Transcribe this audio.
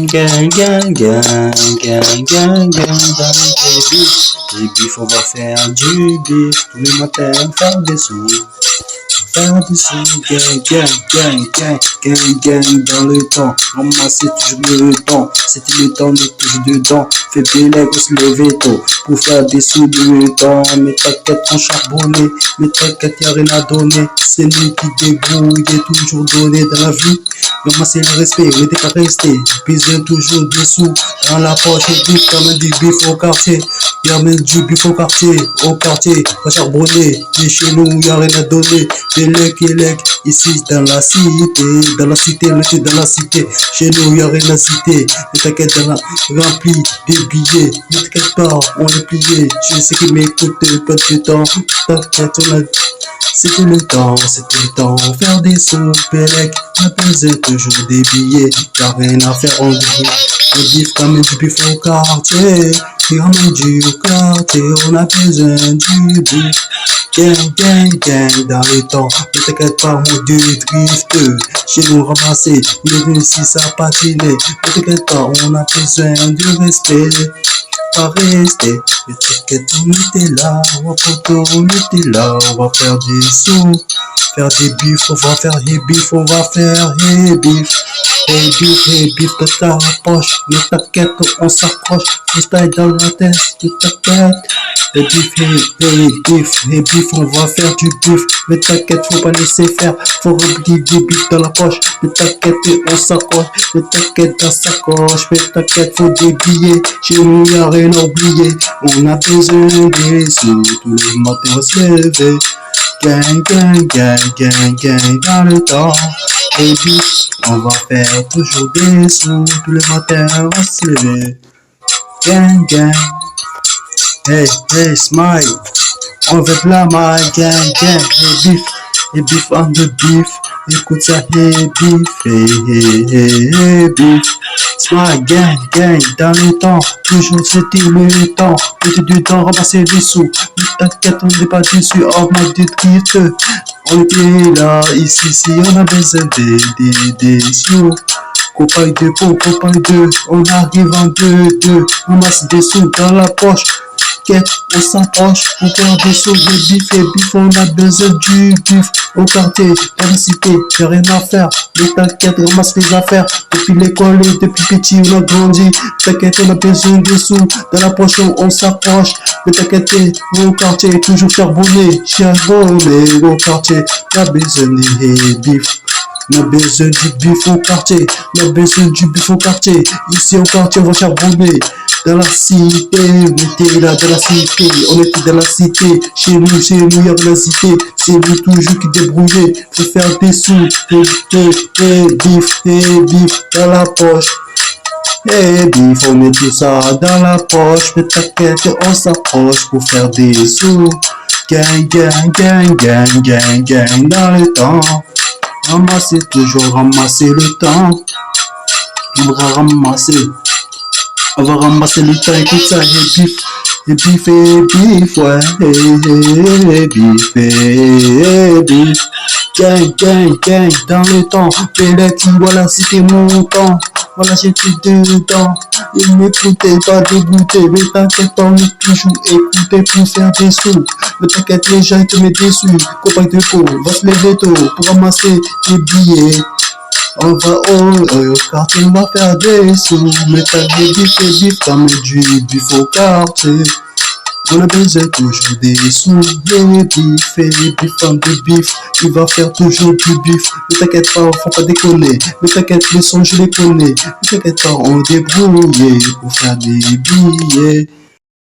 Gang, gang, gang, gang, gang, gang, dans les bifs. Les bifs, on va faire du bif. Tous les matins, faire des sous. Faire des sous, gang, gang, gang, gang, gang, gang, dans le temps. Ramasser toujours le temps. C'était le temps de toujours dedans. Fais pénègre, se lever tôt. Pour faire des sous de le temps. Mais t'inquiète, on charbonné. Mais t'inquiète, y'a rien à donner. C'est nous qui débrouillent, toujours donné dans la vie. Ramasser le respect, mais t'es pas resté. Besoin toujours des sous dans la poche. Et bif, comme du bif au quartier. Y'a même du bif au quartier. Pas charbonné. Mais chez nous, y'a rien à donner. Lec, ici dans la cité, on était dans la cité, chez nous y'a rien à citer, mais t'inquiète dans la rempli des billets, ne t'inquiète pas, on est plié, je sais qu'ils m'écoutent pas de temps, t'inquiète on a, c'était le temps, faire des sons, Pélec, on a besoin toujours des billets, y'a rien à faire en bruit, on bif quand même du bif au quartier, on a besoin du bif. Gang, gang, gang, dans le temps, ne t'inquiète pas, mon dieu, drift, chez nous ramasser, mais si ça patine, ne t'inquiète pas, on a besoin de respect, pas rester, ne t'inquiète, on était là, on était là, on va faire des sous, faire des bifs, on va faire des bifs, Hey bif de ta poche, ne t'inquiète, on s'approche, freestyle dans la tête, ne t'inquiète. Hey bif, on va faire du bif, mais t'inquiète, faut pas laisser faire, faut remplir des bifs dans la poche, ne t'inquiète, on s'accroche, ne t'inquiète dans sa coche, mais t'inquiète, faut des billets, chez nous y'a rien à oublier, on a besoin des sous, tous les matins on se lever, gang, gang, gang, gang, gang, dans le temps. Et puis, on va faire toujours des sous, tous les matins on va se lever. Gang, gang. Hey, smile. On veut la maille, gang, gang. Hey beef on the beef. Écoute ça, hey beef. Smile, gang, gang, dans le temps. Toujours c'était le temps. Petit du temps, ramasser des sous. Mais t'inquiète, on n'est pas déçu. En mode de drift. On était là, ici, on a besoin des sous. Copaille de peau, on arrive en deux, on masse des sous dans la poche. Quête, on s'approche, on perd des sous, des bif, on a besoin du bif. Au quartier, dans la cité, y'a rien à faire. Mais t'inquiète, on masse les affaires. Depuis l'école et depuis petit, on a grandi. T'inquiète, on a besoin des sous. Dans la poche, on s'approche. Mais t'inquiète, au quartier, toujours charbonné. Au quartier, t'as besoin des bifs. On a besoin du bif au quartier, Ici au quartier, on va charbonner. Dans la cité, on était là dans la cité, Chez nous, y'a de la cité. C'est nous toujours qui débrouillez. Faut faire des sous, bif, dans la poche. Hey bif, on met tout ça dans la poche. Mais t'inquiète, on s'approche pour faire des sous. Gang, dans le temps. Toujours ramasser le temps. On va ramasser le temps, écoute ça, hey bif, ouais, hey bif, gang, dans le temps, Pélec, voilà, c'était mon temps, voilà, j'étais dedans, il m'écoutait, pas dégoûté, mais t'inquiète, on est toujours écouté pour faire des sous, mais t'inquiète, les gens, ils te mettent dessus, copain de peau, va se lever tôt, pour ramasser des billets. On va au quartier, on va faire des sous, mais t'as des bif, t'as mis du bif au quartier. On a besoin toujours des sous, des bif, on de bif, il va faire toujours du bif. Ne t'inquiète pas, faut pas déconner, ne t'inquiète, les sons je les connais, ne t'inquiète pas, on débrouille pour faire des billets.